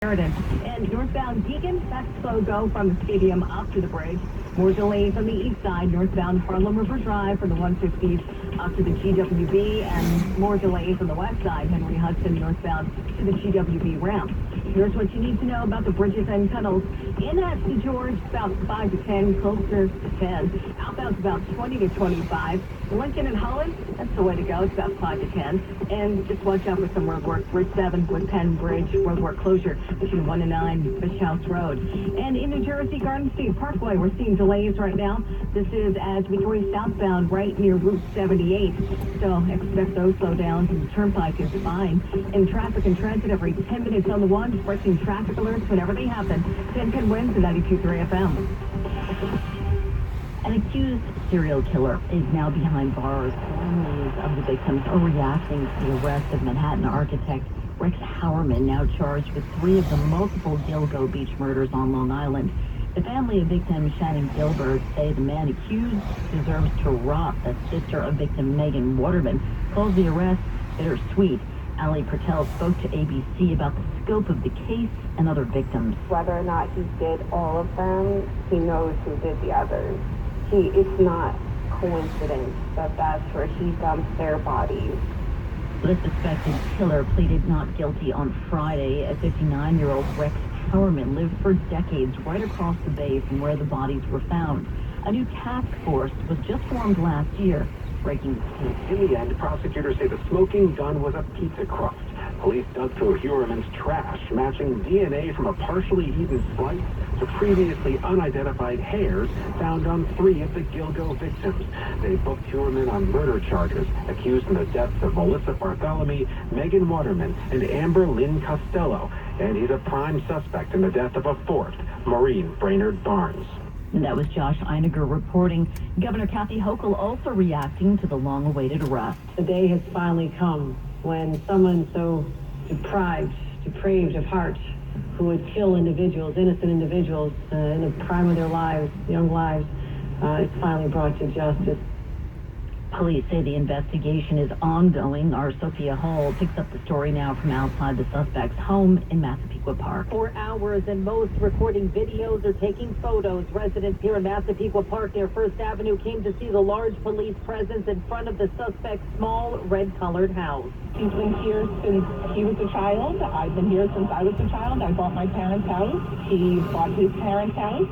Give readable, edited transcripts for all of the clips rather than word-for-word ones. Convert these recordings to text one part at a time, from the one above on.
And northbound Deacon, that's slow go from the stadium up to the bridge. More delays on the east side, northbound Harlem River Drive from the 150s up to the GWB, and more delays on the west side, Henry Hudson northbound to the GWB ramp. Here's what you need to know about the bridges and tunnels. In at St. George, about 5 to 10, closer to 10. Outbound's about 20 to 25. Lincoln and Holland, that's the way to go. It's about 5 to 10. And just watch out for some road work. Bridge 7 with Penn Bridge, road work closure between 1 and 9 Fish House Road. And in New Jersey, Garden State Parkway, we're seeing delays right now. This is as we go southbound right near Route 78. So expect those slowdowns, and the turnpike is fine. And traffic and transit every 10 minutes on the one, breaking traffic alerts whenever they happen. 10 wins at 92.3 FM. An accused serial killer is now behind bars. Families of the victims are reacting to the arrest of Manhattan architect Rex Howerman, now charged with 3 of the multiple Gilgo Beach murders on Long Island. The family of victim Shannon Gilbert say the man accused deserves to rot. The sister of victim Megan Waterman calls the arrest bittersweet. Ali Patel spoke to ABC about the scope of the case and other victims. Whether or not he did all of them, he knows who did the others. It's not coincidence that that's where he dumped their bodies. The suspected killer pleaded not guilty on Friday. A 59-year-old Rex Howerman lived for decades right across the bay from where the bodies were found. A new task force was just formed last year, breaking the case. In the end, prosecutors say the smoking gun was a pizza crust. Police dug through Howerman's trash, matching DNA from a partially eaten slice to previously unidentified hairs found on 3 of the Gilgo victims. They booked Howerman on murder charges, accused in the deaths of Melissa Bartholomew, Megan Waterman, and Amber Lynn Costello. And he's a prime suspect in the death of a 4th, Maureen Brainerd Barnes. And that was Josh Einiger reporting. Governor Kathy Hochul also reacting to the long-awaited arrest. The day has finally come when someone so depraved of heart, who would kill individuals, innocent individuals, in the prime of their lives, young lives, is finally brought to justice. Police say the investigation is ongoing. Our Sophia Hall picks up the story now from outside the suspect's home in Massapequa Park. For hours, and most recording videos or taking photos. Residents here in Massapequa Park near First Avenue came to see the large police presence in front of the suspect's small red-colored house. He's been here since he was a child. I've been here since I was a child. I bought my parents' house. He bought his parents' house.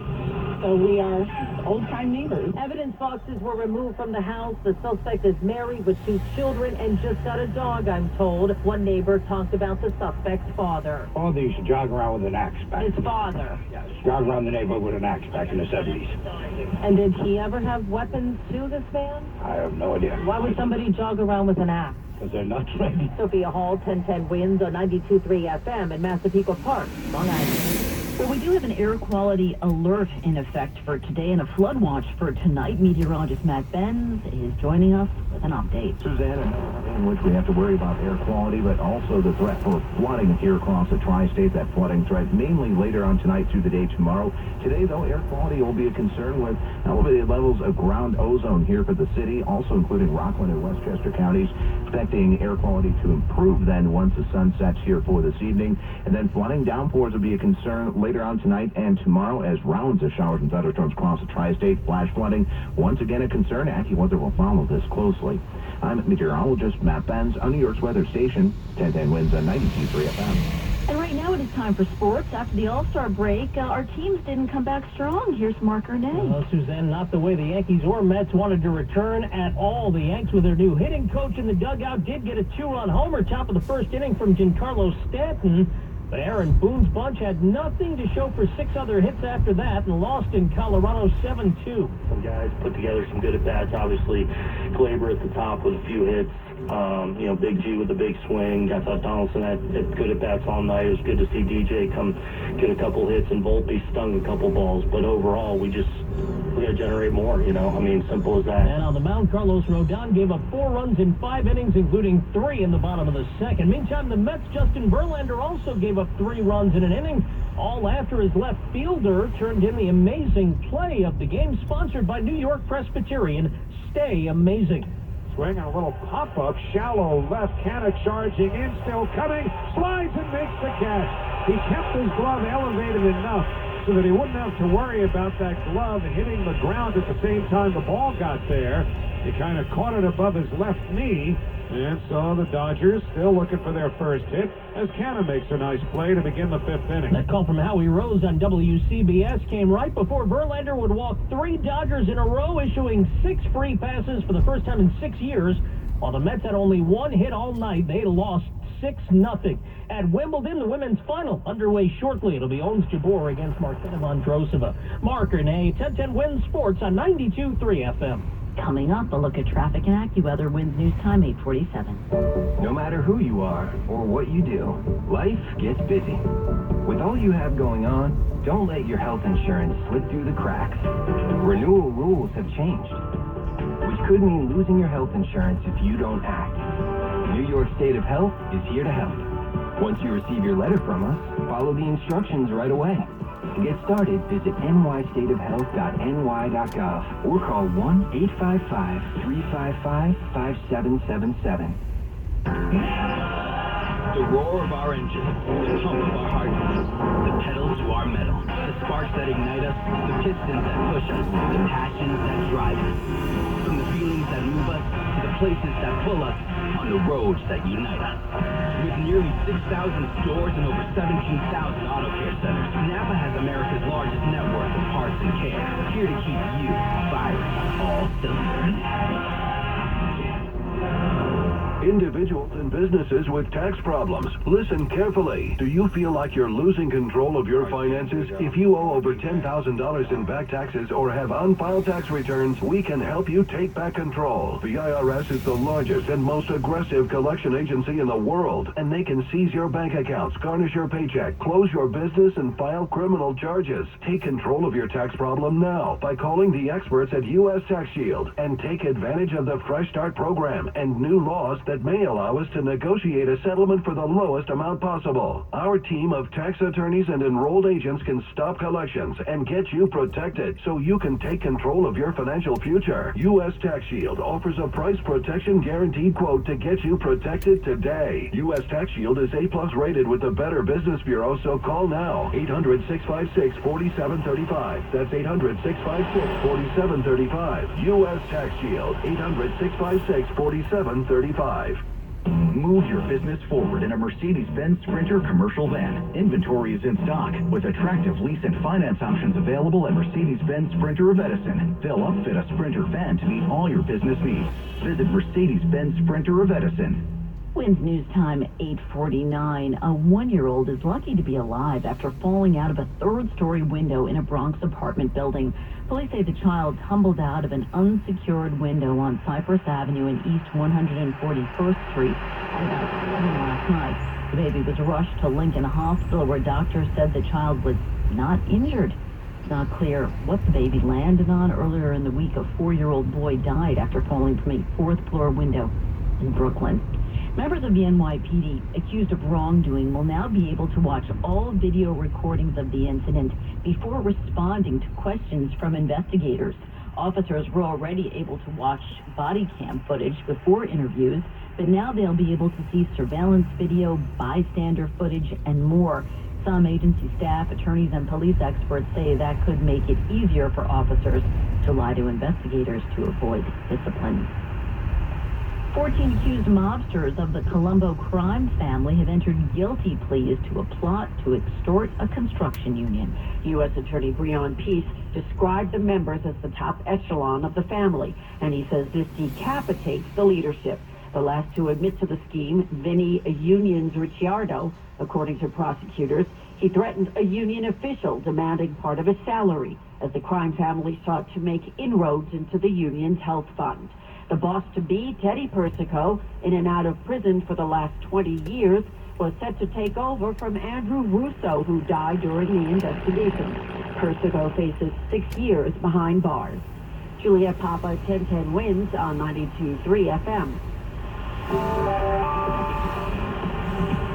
So we are old-time neighbors. Evidence boxes were removed from the house. The suspect is married with 2 children and just got a dog, I'm told. One neighbor talked about the suspect's father. All these jog around with an axe back. His father. Yes, jog around the neighborhood with an axe back in the 70s. And did he ever have weapons to this man? I have no idea. Why would somebody jog around with an axe? Because they're nuts, maybe. Sophia Hall, 1010 wins on 92.3 FM in Massapequa Park, Long Island. Well, we do have an air quality alert in effect for today and a flood watch for tonight. Meteorologist Matt Benz is joining us with an update. Suzanne, in which we have to worry about air quality, but also the threat for flooding here across the tri-state. That flooding threat mainly later on tonight through the day tomorrow. Today, though, air quality will be a concern with elevated levels of ground ozone here for the city, also including Rockland and Westchester counties. Expecting air quality to improve then once the sun sets here for this evening. And then flooding downpours will be a concern later on tonight and tomorrow as rounds of showers and thunderstorms across the tri-state. Flash flooding, once again a concern. AccuWeather will follow this closely. I'm meteorologist Matt Benz on New York's weather station. 1010 wins on 92.3 FM. And right now it is time for sports. After the All-Star break, our teams didn't come back strong. Here's Mark Arnay. Well, Suzanne, not the way the Yankees or Mets wanted to return at all. The Yanks, with their new hitting coach in the dugout, did get a 2-run homer top of the first inning from Giancarlo Stanton. But Aaron Boone's bunch had nothing to show for 6 other hits after that and lost in Colorado 7-2. Some guys put together some good at-bats. Obviously, Glaber at the top with a few hits. Big G with a big swing. I thought Donaldson had good at-bats all night. It was good to see DJ come get a couple hits, and Volpe stung a couple balls. But overall, we got to generate more, simple as that. And on the mound, Carlos Rodon gave up 4 runs in 5 innings, including 3 in the bottom of the second. Meantime, the Mets' Justin Verlander also gave up 3 runs in an inning, all after his left fielder turned in the amazing play of the game, sponsored by New York Presbyterian. Stay amazing. Swing on a little pop-up, shallow left, Canna charging in, still coming, slides and makes the catch. He kept his glove elevated enough so that he wouldn't have to worry about that glove hitting the ground at the same time the ball got there. He kind of caught it above his left knee, and so the Dodgers still looking for their first hit as Canna makes a nice play to begin the fifth inning. That call from Howie Rose on WCBS came right before Verlander would walk 3 Dodgers in a row, issuing 6 free passes for the first time in 6 years. While the Mets had only 1 hit all night, they lost 6-0. At Wimbledon, the women's final underway shortly. It'll be Ons Jabeur against Martina Vondrousova. Mark Renee, 1010 Wins Sports on 92.3 FM. Coming up, a look at traffic and AccuWeather. Winds News Time 8:47. No matter who you are or what you do, life gets busy. With all you have going on, don't let your health insurance slip through the cracks. Renewal rules have changed, which could mean losing your health insurance if you don't act. New York State of Health is here to help. Once you receive your letter from us, follow the instructions right away. To get started, visit nystateofhealth.ny.gov or call 1-855-355-5777. The roar of our engine, the pump of our heartbeat, the pedal to our metal, the sparks that ignite us, the pistons that push us, the passions that drive us. From the feelings that move us to the places that pull us, on the roads that unite us. With nearly 6,000 stores and over 17,000 auto care centers, Napa has America's largest network of parts and care, here to keep you firing on all cylinders. Individuals and businesses with tax problems, listen carefully. Do you feel like you're losing control of your finances? If you owe over $10,000 in back taxes or have unfiled tax returns, we can help you take back control. The IRS is the largest and most aggressive collection agency in the world, and they can seize your bank accounts, garnish your paycheck, close your business, and file criminal charges. Take control of your tax problem now by calling the experts at U.S. Tax Shield and take advantage of the Fresh Start program and new laws that may allow us to negotiate a settlement for the lowest amount possible. Our team of tax attorneys and enrolled agents can stop collections and get you protected so you can take control of your financial future. U.S. Tax Shield offers a price protection guaranteed quote to get you protected today. U.S. Tax Shield is A+ rated with the Better Business Bureau, so call now. 800-656-4735. That's 800-656-4735. U.S. Tax Shield. 800-656-4735. Move your business forward in a Mercedes-Benz Sprinter commercial van. Inventory is in stock with attractive lease and finance options available at Mercedes-Benz Sprinter of Edison. They'll upfit a Sprinter van to meet all your business needs. Visit Mercedes-Benz Sprinter of Edison. Winds News Time 8:49. A 1-year-old is lucky to be alive after falling out of a 3rd-story window in a Bronx apartment building. Police say the child tumbled out of an unsecured window on Cypress Avenue and East 141st Street at about 7 last night. The baby was rushed to Lincoln Hospital, where doctors said the child was not injured. It's not clear what the baby landed on. Earlier in the week, a 4-year-old boy died after falling from a 4th-floor window in Brooklyn. Members of the NYPD accused of wrongdoing will now be able to watch all video recordings of the incident before responding to questions from investigators. Officers were already able to watch body cam footage before interviews, but now they'll be able to see surveillance video, bystander footage, and more. Some agency staff, attorneys, and police experts say that could make it easier for officers to lie to investigators to avoid discipline. 14 accused mobsters of the Colombo crime family have entered guilty pleas to a plot to extort a construction union. U.S. Attorney Breon Peace described the members as the top echelon of the family, and he says this decapitates the leadership. The last to admit to the scheme, Vinny Unions Ricciardo, according to prosecutors, he threatened a union official demanding part of his salary as the crime family sought to make inroads into the union's health fund. The boss-to-be, Teddy Persico, in and out of prison for the last 20 years, was set to take over from Andrew Russo, who died during the investigation. Persico faces 6 years behind bars. Juliet Papa, 1010 Wins on 92.3 FM.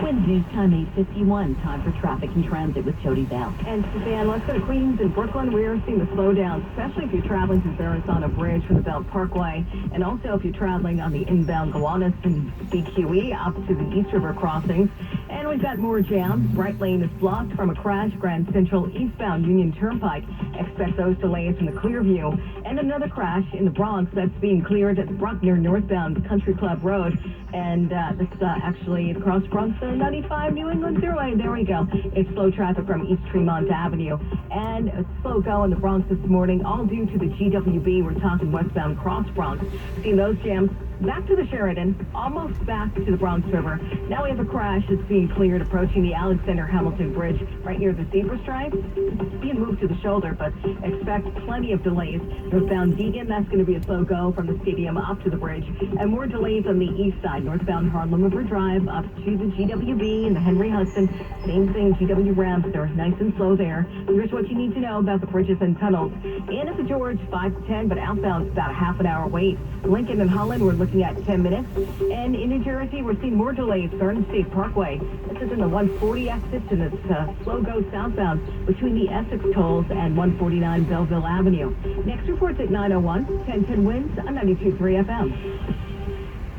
Winds News Time 8:51. Time for traffic and transit with Jody Bell. And Suzanne, let's go to Queens and Brooklyn. We are seeing the slowdown, especially if you're traveling through Verrazano Bridge from the Belt Parkway, and also if you're traveling on the inbound Gowanus and BQE opposite the East River crossings. And we we've got more jams. Bright Lane is blocked from a crash. Grand Central eastbound Union Turnpike. Expect those delays in the Clearview. And another crash in the Bronx that's being cleared at the Bruckner northbound Country Club Road. And this actually across Bronx 95 New England Thruway. There we go. It's slow traffic from East Tremont Avenue. And a slow go in the Bronx this morning, all due to the GWB. We're talking westbound Cross Bronx. Seeing those jams back to the Sheridan, almost back to the Bronx River. Now we have a crash that's being cleared approaching the Alexander Hamilton Bridge right near the zebra stripe. It's being moved to the shoulder, but expect plenty of delays. Northbound Deegan, that's going to be a slow go from the stadium up to the bridge. And more delays on the east side, northbound Harlem River Drive up to the GWB and the Henry Hudson. Same thing, GW ramps, they're nice and slow there. Here's what you need to know about the bridges and tunnels. In at the George, 5 to 10, but outbound about a half an hour wait. Lincoln and Holland, we're looking at 10 minutes. And in New Jersey, we're seeing more delays. Garden State Parkway. This is in the 140 exit, and it's slow go southbound between the Essex tolls and 149 Belleville Avenue. Next report's at 9:01. 1010 winds on 92.3 FM.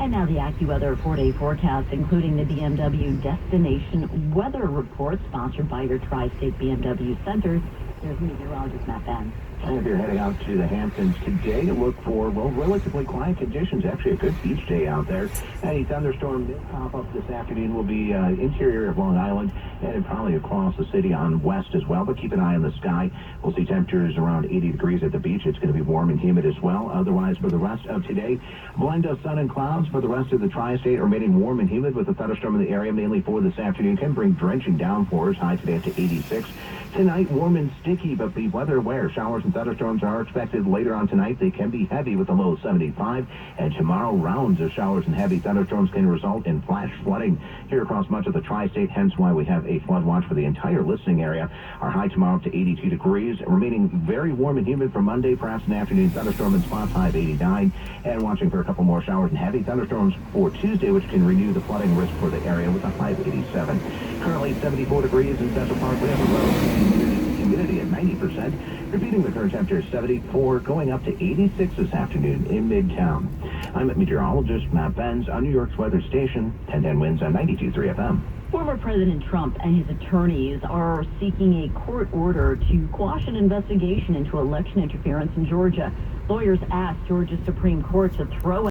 And now the AccuWeather 4-day forecast, including the BMW Destination Weather Report, sponsored by your Tri-State BMW Centers. There's meteorologist Matt Benz. And if you're heading out to the Hamptons today, look for, well, relatively quiet conditions. Actually, a good beach day out there. Any thunderstorm did pop up this afternoon will be interior of Long Island and probably across the city on west as well. But keep an eye on the sky. We'll see temperatures around 80 degrees at the beach. It's going to be warm and humid as well. Otherwise, for the rest of today, blend of sun and clouds for the rest of the tri-state, remaining warm and humid with a thunderstorm in the area mainly for this afternoon. Can bring drenching downpours. High today up to 86. Tonight, warm and sticky, but be weather aware. Showers and thunderstorms are expected later on tonight. They can be heavy with a low of 75. And tomorrow, rounds of showers and heavy thunderstorms can result in flash flooding here across much of the tri-state, hence why we have a flood watch for the entire listening area. Our high tomorrow up to 82 degrees, remaining very warm and humid for Monday, perhaps an afternoon thunderstorm in spots, high of 89. And watching for a couple more showers and heavy thunderstorms for Tuesday, which can renew the flooding risk for the area with a high of 87. Currently 74 degrees in Central Park. We have a low humidity at 90%. Repeating the current temperature is 74, going up to 86 this afternoon in Midtown. I'm meteorologist Matt Benz on New York's weather station, 1010 winds on 92.3 FM. Former President Trump and his attorneys are seeking a court order to quash an investigation into election interference in Georgia. Lawyers asked Georgia's Supreme Court to throw